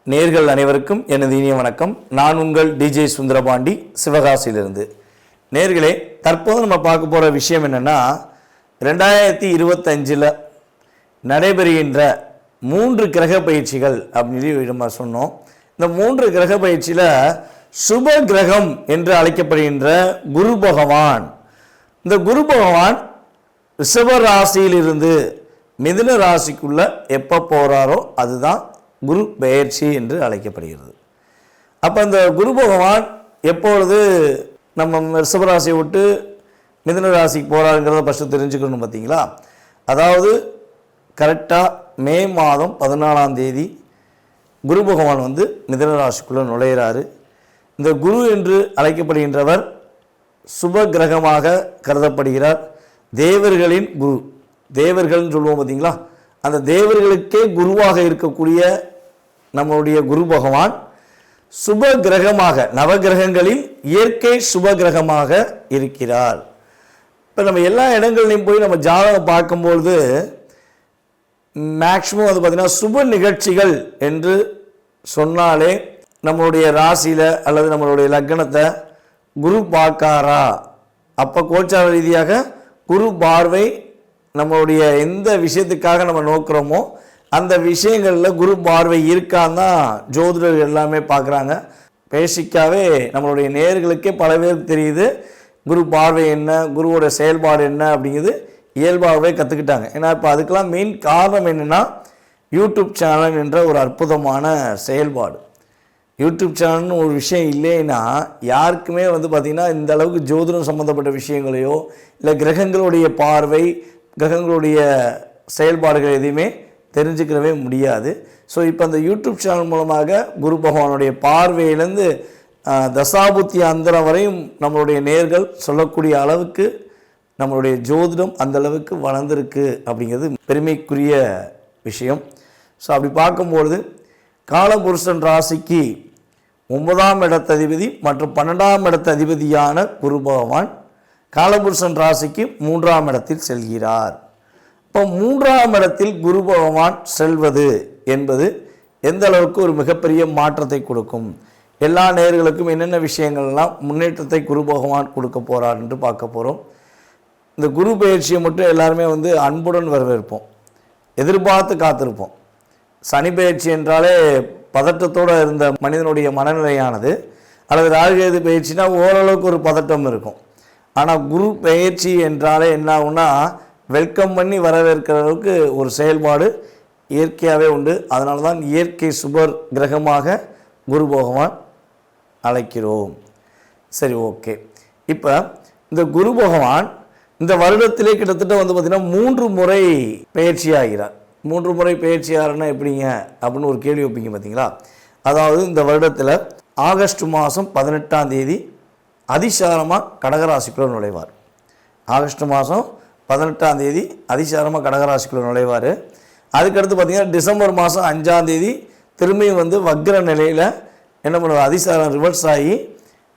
நேர்கள் அனைவருக்கும் எனது இனிய வணக்கம். நான் உங்கள் டிஜே சுந்தரபாண்டி, சிவகாசியிலிருந்து. நேர்களே, தற்போது நம்ம பார்க்க போகிற விஷயம் என்னென்னா, 2025 நடைபெறுகின்ற 3 கிரக பயிற்சிகள் அப்படின்னு நம்ம சொன்னோம். இந்த 3 கிரக பயிற்சியில் சுப கிரகம் என்று அழைக்கப்படுகின்ற குரு பகவான், இந்த குரு பகவான் ரிஷப ராசியிலிருந்து மிதுன ராசிக்குள்ள எப்போ போகிறாரோ அதுதான் குரு பெயர்ச்சி என்று அழைக்கப்படுகிறது. அப்போ இந்த குரு பகவான் எப்பொழுது நம்ம ரிஷபராசியை விட்டு மிதுன ராசிக்கு போகிறாருங்கிறத ஃபஸ்ட்டு தெரிஞ்சுக்கணும். பார்த்தீங்களா, அதாவது கரெக்டாக மே மாதம் 14ஆம் தேதி குரு பகவான் மிதுன ராசிக்குள்ளே நுழையிறாரு. இந்த குரு என்று அழைக்கப்படுகின்றவர் சுப கிரகமாக கருதப்படுகிறார். தேவர்களின் குரு, தேவர்கள்னு சொல்லுவோம் பார்த்தீங்களா, அந்த தேவர்களுக்கே குருவாக இருக்கக்கூடிய நம்மளுடைய குரு பகவான் சுப கிரகமாக, நவகிரகங்களில் இயற்கை சுப கிரகமாக இருக்கிறார். இப்போ நம்ம எல்லா இடங்கள்லையும் போய் நம்ம ஜாதகம் பார்க்கும்பொழுது மேக்சிமம் பார்த்திங்கன்னா சுப நிகழ்ச்சிகள் என்று சொன்னாலே நம்மளுடைய ராசியில் அல்லது நம்மளுடைய லக்னத்தை குரு பார்க்காரா, அப்போ கோச்சார ரீதியாக குரு பார்வை நம்மளுடைய எந்த விஷயத்துக்காக நம்ம நோக்கிறோமோ அந்த விஷயங்களில் குரு பார்வை இருக்கான்னு தான் ஜோதிடர்கள் எல்லாமே பார்க்குறாங்க. பேசிக்காகவே நம்மளுடைய நேயர்களுக்கே பல பேருக்கு தெரியுது குரு பார்வை என்ன, குருவோட செயல்பாடு என்ன அப்படிங்கிறது இயல்பாகவே கற்றுக்கிட்டாங்க. ஏன்னா இப்போ அதுக்கெல்லாம் மெயின் காரணம் என்னென்னா, யூடியூப் சேனல் என்ற ஒரு அற்புதமான செயல்பாடு. யூடியூப் சேனல்னு ஒரு விஷயம் இல்லைன்னா யாருக்குமே பார்த்திங்கன்னா இந்த அளவுக்கு ஜோதிடம் சம்மந்தப்பட்ட விஷயங்களையோ இல்லை கிரகங்களுடைய பார்வை, கிரகங்களுடைய செயல்பாடுகள் எதையுமே தெரிஞ்சுக்கிறவே முடியாது. ஸோ இப்போ அந்த யூடியூப் சேனல் மூலமாக குரு பகவானுடைய பார்வையிலேருந்து தசாபுத்தி அந்தரம் வரையும் நம்மளுடைய நேர்கள் சொல்லக்கூடிய அளவுக்கு நம்மளுடைய ஜோதிடம் அந்தளவுக்கு வளர்ந்துருக்கு அப்படிங்கிறது பெருமைக்குரிய விஷயம். ஸோ அப்படி பார்க்கும்பொழுது காலபுருஷன் ராசிக்கு 9ஆம் இடத்ததிபதி மற்றும் 12ஆம் இடத்ததிபதியான குரு பகவான் காலபுருஷன் ராசிக்கு 3ஆம் இடத்தில் செல்கிறார். இப்போ 3ஆம் இடத்தில் குரு பகவான் செல்வது என்பது எந்த அளவுக்கு ஒரு மிகப்பெரிய மாற்றத்தை கொடுக்கும், எல்லா நேயர்களுக்கும் என்னென்ன விஷயங்கள்லாம் முன்னேற்றத்தை குரு பகவான் கொடுக்க போகிறார் என்று பார்க்க போகிறோம். இந்த குரு பயிற்சியை மட்டும் எல்லாருமே அன்புடன் வரவேற்போம், எதிர்பார்த்து காத்திருப்போம். சனி பயிற்சி என்றாலே பதட்டத்தோடு இருந்த மனிதனுடைய மனநிலையானது, அல்லது ராகுகேது பயிற்சினா ஓரளவுக்கு ஒரு பதட்டம் இருக்கும். ஆனால் குரு பயிற்சி என்றாலே என்ன ஆகும்னா, வெல்கம் பண்ணி வரவேற்கிற அளவுக்கு ஒரு செயல்பாடு இயற்கையாகவே உண்டு. அதனால தான் இயற்கை சுபர் கிரகமாக குரு பகவான் அழைக்கிறோம். சரி, ஓகே. இப்போ இந்த குரு பகவான் இந்த வருடத்திலே கிட்டத்தட்ட பார்த்திங்கன்னா 3 முறை பயிற்சி ஆகிறார். 3 முறை பயிற்சி ஆகிறன்னா எப்படிங்க அப்படின்னு ஒரு கேள்வி வைப்பீங்க பார்த்தீங்களா. அதாவது இந்த வருடத்தில் ஆகஸ்ட் மாதம் 18ஆம் தேதி அதிசாரமாக கடகராசிக்குள்ளே நுழைவார். ஆகஸ்ட் மாதம் 18ஆம் தேதி அதிசாரமாக கடகராசிக்குள்ளே நுழைவார். அதுக்கடுத்து பார்த்திங்கன்னா டிசம்பர் மாதம் 5ஆம் தேதி திரும்பியும் வக்ர நிலையில் என்ன பண்ணுவார், அதிசாரம் ரிவர்ஸ் ஆகி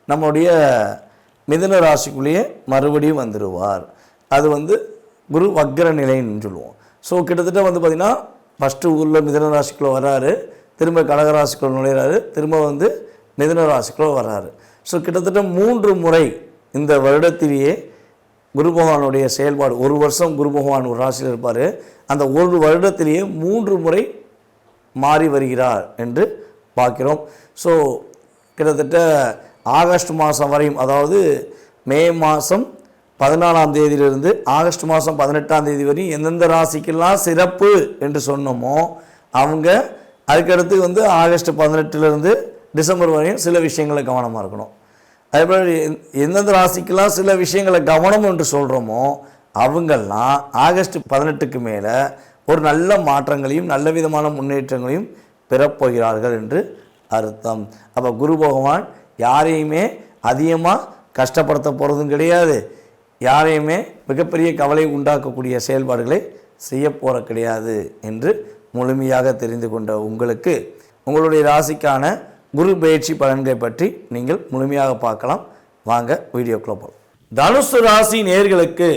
நம்மளுடைய மிதுன ராசிக்குள்ளேயே மறுபடியும் வந்துடுவார். அது குரு வக்ர நிலைன்னு சொல்லுவோம். ஸோ கிட்டத்தட்ட பார்த்திங்கன்னா ஃபஸ்ட்டு ஊரில் மிதுன ராசிக்குள்ளே வர்றாரு, திரும்ப கடகராசிக்குள்ளே நுழைகிறாரு, திரும்ப மிதுன ராசிக்குள்ளே வர்றாரு. ஸோ கிட்டத்தட்ட 3 முறை இந்த வருடத்திலேயே குரு பகவானுடைய செயல்பாடு. ஒரு வருஷம் குரு பகவான் ஒரு ராசியில் இருப்பார், அந்த ஒரு வருடத்திலேயே 3 முறை மாறி வருகிறார் என்று பார்க்கிறோம். ஸோ கிட்டத்தட்ட ஆகஸ்ட் மாதம் வரையும், அதாவது மே மாதம் 14ஆம் தேதியிலிருந்து ஆகஸ்ட் மாதம் 18ஆம் தேதி வரையும் எந்தெந்த ராசிக்கெல்லாம் சிறப்பு என்று சொன்னோமோ அவங்க அதுக்கடுத்து ஆகஸ்ட் 18லேருந்து டிசம்பர் வரையும் சில விஷயங்களை கவனமாக இருக்கணும். அதேபோல் எந்தெந்த ராசிக்கெல்லாம் சில விஷயங்களை கவனம் என்று சொல்கிறோமோ அவங்கெல்லாம் ஆகஸ்ட் 18க்கு மேலே ஒரு நல்ல மாற்றங்களையும் நல்ல விதமான முன்னேற்றங்களையும் பெறப்போகிறார்கள் என்று அர்த்தம். அப்போ குரு பகவான் யாரையுமே அதிகமாக கஷ்டப்படுத்த போகிறதும் கிடையாது, யாரையுமே மிகப்பெரிய கவலை உண்டாக்கக்கூடிய செயல்பாடுகளை செய்ய போகிற கிடையாது என்று முழுமையாக தெரிந்து கொண்ட உங்களுக்கு உங்களுடைய ராசிக்கான குரு பயிற்சி பலன்களை பற்றி நீங்கள் முழுமையாக பார்க்கலாம். வாங்க வீடியோக்குள்ள போகலாம். தனுசு ராசி நேயர்களுக்கு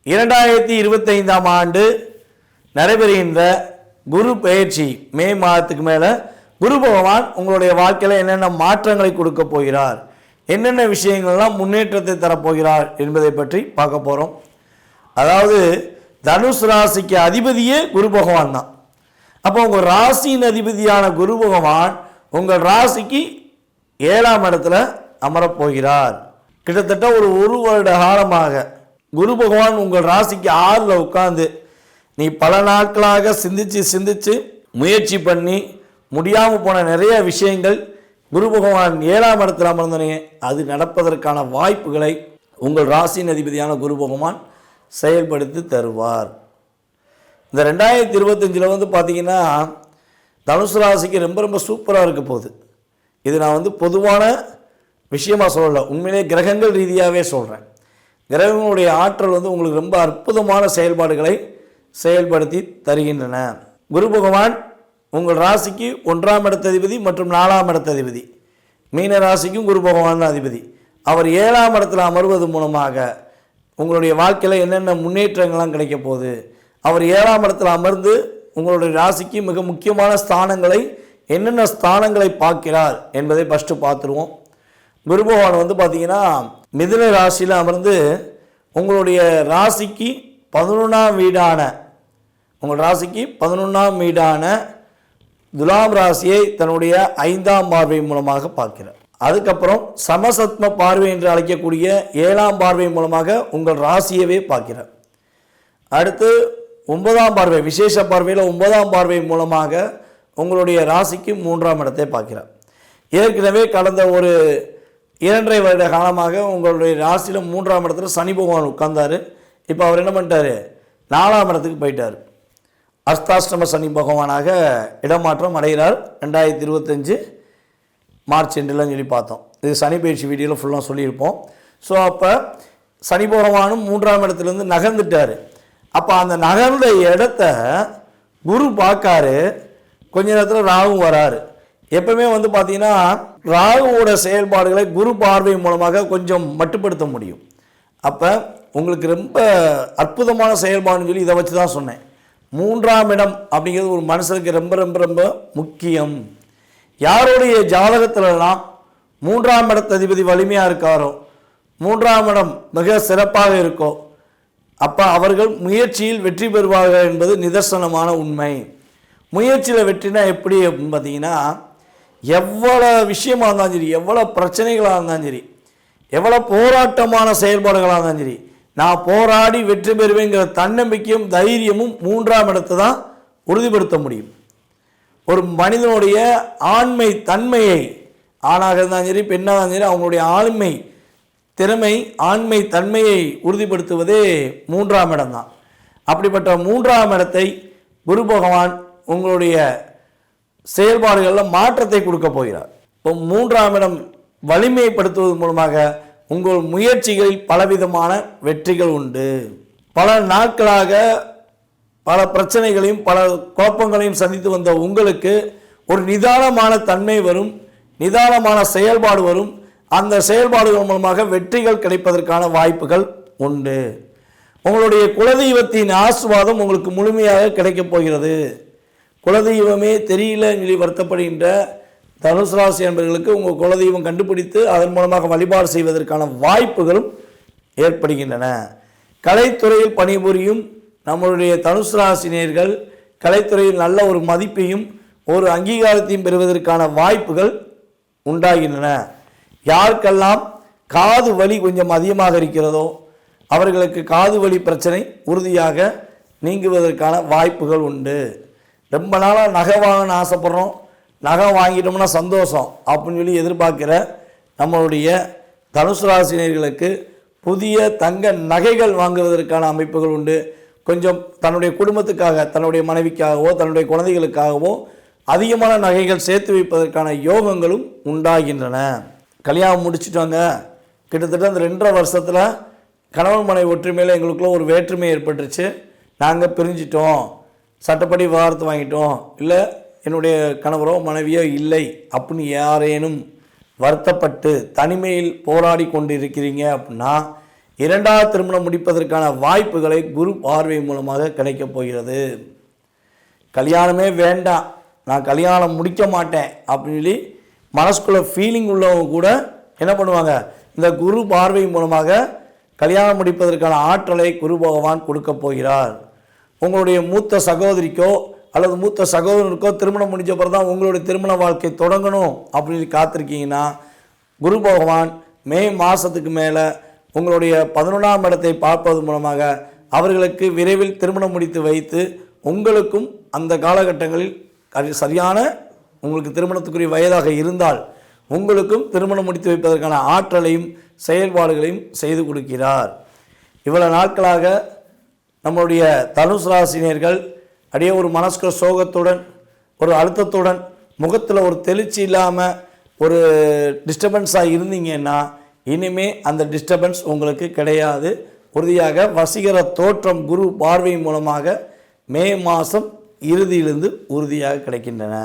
2025ஆம் ஆண்டு நடைபெறுகின்ற குரு பயிற்சி மே மாதத்துக்கு மேலே குரு பகவான் உங்களுடைய வாழ்க்கையில் என்னென்ன மாற்றங்களை கொடுக்க போகிறார், என்னென்ன விஷயங்கள்லாம் முன்னேற்றத்தை தரப்போகிறார் என்பதை பற்றி பார்க்க போகிறோம். அதாவது தனுசு ராசிக்கு அதிபதியே குரு பகவான் தான். அப்போ உங்கள் ராசியின் அதிபதியான குரு பகவான் உங்கள் ராசிக்கு 7ஆம் இடத்துல அமரப்போகிறார். கிட்டத்தட்ட ஒரு வருட காலமாக குரு பகவான் உங்கள் ராசிக்கு 6ல் உட்கார்ந்து நீ பல நாட்களாக சிந்திச்சு முயற்சி பண்ணி முடியாமல் போன நிறைய விஷயங்கள் குரு பகவான் 7ஆம் இடத்தில் அமர்ந்தனே அது நடப்பதற்கான வாய்ப்புகளை உங்கள் ராசியின் அதிபதியான குரு பகவான் செயல்படுத்தி தருவார். இந்த 2025 வந்து பார்த்தீங்கன்னா தனுசு ராசிக்கு ரொம்ப ரொம்ப சூப்பராக இருக்க போகுது. இது நான் பொதுவான விஷயமாக சொல்லலை, உண்மையிலே கிரகங்கள் ரீதியாகவே சொல்கிறேன். கிரகங்களுடைய ஆற்றல் உங்களுக்கு ரொம்ப அற்புதமான செயல்பாடுகளை செயல்படுத்தி தருகின்றன. குரு பகவான் உங்கள் ராசிக்கு 1ஆம் இடத்ததிபதி மற்றும் 4ஆம் இடத்ததிபதி. மீன ராசிக்கும் குரு பகவான் அதிபதி. அவர் 7ஆம் இடத்துல அமர்வது மூலமாக உங்களுடைய வாழ்க்கையில் என்னென்ன முன்னேற்றங்கள்லாம் கிடைக்க போகுது, அவர் 7ஆம் இடத்துல அமர்ந்து உங்களுடைய ராசிக்கு மிக முக்கியமான ஸ்தானங்களை என்னென்ன ஸ்தானங்களை பார்க்கிறார் என்பதை ஃபஸ்ட்டு பார்த்துருவோம். குரு பகவான் பார்த்தீங்கன்னா மிதுன ராசியில் அமர்ந்து உங்களுடைய ராசிக்கு 11ஆம் வீடான உங்கள் ராசிக்கு 11ஆம் வீடான துலாம் ராசியை தன்னுடைய 5ஆம் பார்வை மூலமாக பார்க்கிறார். அதுக்கப்புறம் சமசத்ம பார்வை என்று அழைக்கக்கூடிய 7ஆம் பார்வை மூலமாக உங்கள் ராசியவே பார்க்கிறார். அடுத்து 9ஆம் பார்வை, விசேஷ பார்வையில் 9ஆம் பார்வை மூலமாக உங்களுடைய ராசிக்கு 3ஆம் இடத்தை பார்க்கிறார். ஏற்கனவே கடந்த ஒரு 2.5 வருட காலமாக உங்களுடைய ராசியில் 3ஆம் இடத்துல சனி பகவான் உட்கார்ந்தார். இப்போ அவர் என்ன பண்ணிட்டார், 4ஆம் இடத்துக்கு போயிட்டார். அர்த்தாஷ்டம சனி பகவானாக இடமாற்றம் அடைகிறார். 2025 மார்ச் எண்டுலாம் சொல்லி பார்த்தோம். இது சனி பயிற்சி வீடியோவில் ஃபுல்லாக சொல்லியிருப்போம். ஸோ அப்போ சனி பகவானும் 3ஆம் இடத்துலேருந்து நகர்ந்துட்டார். அப்போ அந்த நகர்ந்த இடத்த குரு பார்க்காரு. கொஞ்ச நேரத்தில் ராகும் வராரு. எப்பவுமே பார்த்தீங்கன்னா ராகுவோட செயல்பாடுகளை குரு பார்வை மூலமாக கொஞ்சம் மட்டுப்படுத்த முடியும். அப்போ உங்களுக்கு ரொம்ப அற்புதமான செயல்பாடுன்னு சொல்லி இதை வச்சு தான் சொன்னேன். 3ஆம் இடம் அப்படிங்கிறது ஒரு மனுஷனுக்கு ரொம்ப ரொம்ப ரொம்ப முக்கியம். யாருடைய ஜாதகத்திலலாம் 3ஆம் இடத்த அதிபதி வலிமையாக இருக்காரோ, 3ஆம் இடம் மிக சிறப்பாக இருக்கோ, அப்போ அவர்கள் முயற்சியில் வெற்றி பெறுவார்கள் என்பது நிதர்சனமான உண்மை. முயற்சியில் வெற்றினா எப்படி அப்படின்னு பார்த்தீங்கன்னா, எவ்வளோ விஷயமாக இருந்தாலும் சரி, எவ்வளோ பிரச்சனைகளாக இருந்தாலும் சரி, எவ்வளோ போராட்டமான செயல்பாடுகளாக இருந்தாலும் சரி, நான் போராடி வெற்றி பெறுவேங்கிற தன்னம்பிக்கையும் தைரியமும் 3ஆம் இடத்தை தான் உறுதிப்படுத்த முடியும். ஒரு மனிதனுடைய ஆண்மை தன்மையை, ஆணாக இருந்தாலும் சரி பெண்ணாக இருந்தாலும் சரி, அவங்களுடைய ஆண்மை திறமை ஆண்மை தன்மையை உறுதிப்படுத்துவதே 3ஆம் இடம் தான். அப்படிப்பட்ட 3ஆம் இடத்தை குரு பகவான் உங்களுடைய செயல்பாடுகளில் மாற்றத்தை கொடுக்க போகிறார். இப்போ 3ஆம் இடம் வலிமைப்படுத்துவது மூலமாக உங்கள் முயற்சிகளில் பலவிதமான வெற்றிகள் உண்டு. பல நாட்களாக பல பிரச்சனைகளையும் பல குழப்பங்களையும் சந்தித்து வந்த உங்களுக்கு ஒரு நிதானமான தன்மை வரும், நிதானமான செயல்பாடு வரும். அந்த செயல்பாடுகள் மூலமாக வெற்றிகள் கிடைப்பதற்கான வாய்ப்புகள் உண்டு. உங்களுடைய குலதெய்வத்தின் ஆசீர்வாதம் உங்களுக்கு முழுமையாக கிடைக்கப் போகிறது. குலதெய்வமே தெரியல சொல்லி வருத்தப்படுகின்ற தனுசு ராசி என்பவர்களுக்கு உங்கள் குலதெய்வம் கண்டுபிடித்து அதன் மூலமாக வழிபாடு செய்வதற்கான வாய்ப்புகளும் ஏற்படுகின்றன. கலைத்துறையில் பணிபுரியும் நம்மளுடைய தனுசு ராசினியர்கள் கலைத்துறையில் நல்ல ஒரு மதிப்பையும் ஒரு அங்கீகாரத்தையும் பெறுவதற்கான வாய்ப்புகள் உண்டாகின்றன. யாருக்கெல்லாம் காது வலி கொஞ்சம் அதிகமாக இருக்கிறதோ அவர்களுக்கு காது வலி பிரச்சனை உறுதியாக நீங்குவதற்கான வாய்ப்புகள் உண்டு. ரொம்ப நாளாக நகை வாங்கணும்னு ஆசைப்படுறோம், நகை வாங்கிட்டோம்னா சந்தோஷம் அப்படின்னு சொல்லி எதிர்பார்க்கிற நம்மளுடைய தனுசு ராசினியர்களுக்கு புதிய தங்க நகைகள் வாங்குவதற்கான அமைப்புகள் உண்டு. கொஞ்சம் தன்னுடைய குடும்பத்துக்காக, தன்னுடைய மனைவிக்காகவோ தன்னுடைய குழந்தைகளுக்காகவோ அதிகமான நகைகள் சேர்த்து வைப்பதற்கான யோகங்களும் உண்டாகின்றன. கல்யாணம் முடிச்சுட்டாங்க, கிட்டத்தட்ட அந்த 2.5 வருஷத்தில் கணவன் மனைவி ஒற்றுமையில் எங்களுக்குள்ள ஒரு வேற்றுமை ஏற்பட்டுருச்சு, நாங்கள் பிரிஞ்சிட்டோம், சட்டப்படி விவாகரத்து வாங்கிட்டோம், இல்லை என்னுடைய கணவரோ மனைவியோ இல்லை அப்படின்னு யாரேனும் வருத்தப்பட்டு தனிமையில் போராடி கொண்டு இருக்கிறீங்க அப்படின்னா 2வது திருமணம் முடிப்பதற்கான வாய்ப்புகளை குரு பார்வை மூலமாக கிடைக்கப் போகிறது. கல்யாணமே வேண்டாம், நான் கல்யாணம் முடிக்க மாட்டேன் அப்படின்னு சொல்லி மனசுக்குள்ள ஃபீலிங் உள்ளவங்க கூட என்ன பண்ணுவாங்க, இந்த குரு பார்வை மூலமாக கல்யாணம் முடிப்பதற்கான ஆற்றலை குரு பகவான் கொடுக்க போகிறார். உங்களுடைய மூத்த சகோதரிக்கோ அல்லது மூத்த சகோதரனுக்கோ திருமணம் முடிஞ்ச பிறகு தான் உங்களுடைய திருமண வாழ்க்கை தொடங்கணும் அப்படின்னு காத்திருக்கீங்கன்னா, குரு பகவான் மே மாதத்துக்கு மேலே உங்களுடைய 11ஆம் இடத்தை பார்ப்பது மூலமாக அவர்களுக்கு விரைவில் திருமணம் முடித்து வைத்து உங்களுக்கும் அந்த காலகட்டங்களில் சரியான உங்களுக்கு திருமணத்துக்குரிய வயதாக இருந்தால் உங்களுக்கும் திருமணம் முடித்து வைப்பதற்கான ஆற்றலையும் செயல்பாடுகளையும் செய்து கொடுக்கிறார். இவ்வளவு நாட்களாக நம்முடைய தனுசு ராசினியர்கள் அப்படியே ஒரு மனசுக்குள்ள சோகத்துடன் ஒரு அழுத்தத்துடன் முகத்தில் ஒரு தெளிச்சி இல்லாமல் ஒரு டிஸ்டர்பன்ஸாக இருந்தீங்கன்னா இனிமே அந்த டிஸ்டர்பன்ஸ் உங்களுக்கு கிடையாது. உறுதியாக வசீகர தோற்றம் குரு பார்வை மூலமாக மே மாதம் இறுதியிலிருந்து உறுதியாக கிடைக்கின்றன.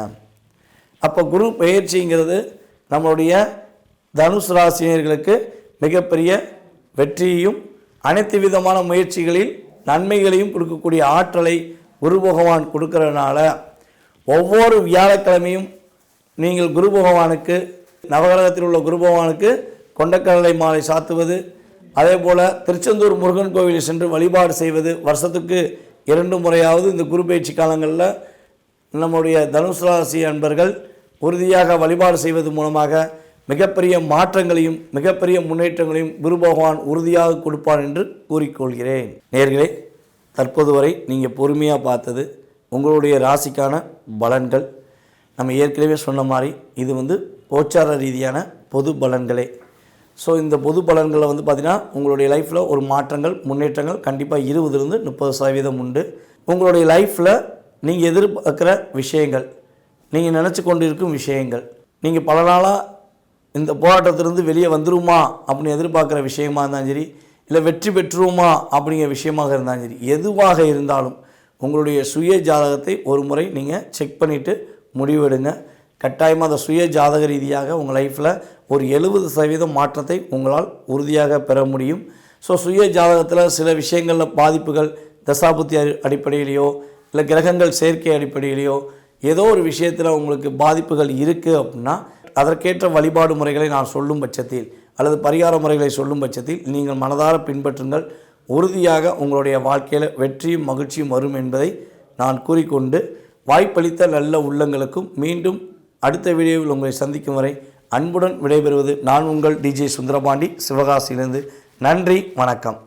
அப்போ குரு பயிற்சிங்கிறது நம்மளுடைய தனுசு ராசினியர்களுக்கு மிகப்பெரிய வெற்றியையும் அனைத்து விதமான முயற்சிகளில் நன்மைகளையும் கொடுக்கக்கூடிய ஆற்றலை குரு பகவான் கொடுக்கறதுனால ஒவ்வொரு வியாழக்கிழமையும் நீங்கள் குரு பகவானுக்கு நவகிரகத்தில் உள்ள குரு பகவானுக்கு கொண்டக்கடலை மாலை சாத்துவது, அதே போல் திருச்செந்தூர் முருகன் கோவிலில் சென்று வழிபாடு செய்வது, வருஷத்துக்கு 2 முறையாவது இந்த குரு பயிற்சி காலங்களில் நம்முடைய தனுசு ராசி அன்பர்கள் உறுதியாக வழிபாடு செய்வது மூலமாக மிகப்பெரிய மாற்றங்களையும் மிகப்பெரிய முன்னேற்றங்களையும் குரு பகவான் உறுதியாக கொடுப்பார் என்று கூறிக்கொள்கிறேன். நேயர்களே, தற்போது வரை நீங்கள் பொறுமையாக பார்த்தது உங்களுடைய ராசிக்கான பலன்கள். நம்ம ஏற்கனவே சொன்ன மாதிரி இது கோச்சார ரீதியான பொது பலன்களே. ஸோ இந்த பொது பலன்களில் பார்த்திங்கன்னா உங்களுடைய லைஃப்பில் ஒரு மாற்றங்கள் முன்னேற்றங்கள் கண்டிப்பாக 20-30% உண்டு. உங்களுடைய லைஃப்பில் நீங்கள் எதிர்பார்க்குற விஷயங்கள், நீங்கள் நினச்சி கொண்டு இருக்கும் விஷயங்கள், நீங்கள் பல நாளாக இந்த போராட்டத்திலிருந்து வெளியே வந்துருமா அப்படின்னு எதிர்பார்க்குற விஷயமா இருந்தாலும் சரி, இல்லை வெற்றி பெற்றுருமா அப்படிங்கிற விஷயமாக இருந்தாலும் சரி, எதுவாக இருந்தாலும் உங்களுடைய சுய ஜாதகத்தை ஒரு முறை நீங்கள் செக் பண்ணிவிட்டு முடிவெடுங்க. கட்டாயமாக அந்த சுய ஜாதக ரீதியாக உங்கள் லைஃப்பில் ஒரு 70% மாற்றத்தை உங்களால் உறுதியாக பெற முடியும். ஸோ சுய ஜாதகத்தில் சில விஷயங்களில் பாதிப்புகள் தசாபுத்தி அடிப்படையிலையோ இல்லை கிரகங்கள் சேர்க்கை அடிப்படையிலையோ ஏதோ ஒரு விஷயத்தில் உங்களுக்கு பாதிப்புகள் இருக்குது அப்படின்னா அதற்கேற்ற வழிபாடு முறைகளை நான் சொல்லும் பட்சத்தில் அல்லது பரிகார முறைகளை சொல்லும் பட்சத்தில் நீங்கள் மனதார பின்பற்றுங்கள். உறுதியாக உங்களுடைய வாழ்க்கையில் வெற்றியும் மகிழ்ச்சியும் வரும் என்பதை நான் கூறிக்கொண்டு வாய்ப்பளித்த நல்ல உள்ளங்களுக்கும் மீண்டும் அடுத்த வீடியோவில் உங்களை சந்திக்கும் வரை அன்புடன் விடைபெறுவது நான் உங்கள் டிஜே சுந்தரபாண்டி, சிவகாசியிலிருந்து. நன்றி, வணக்கம்.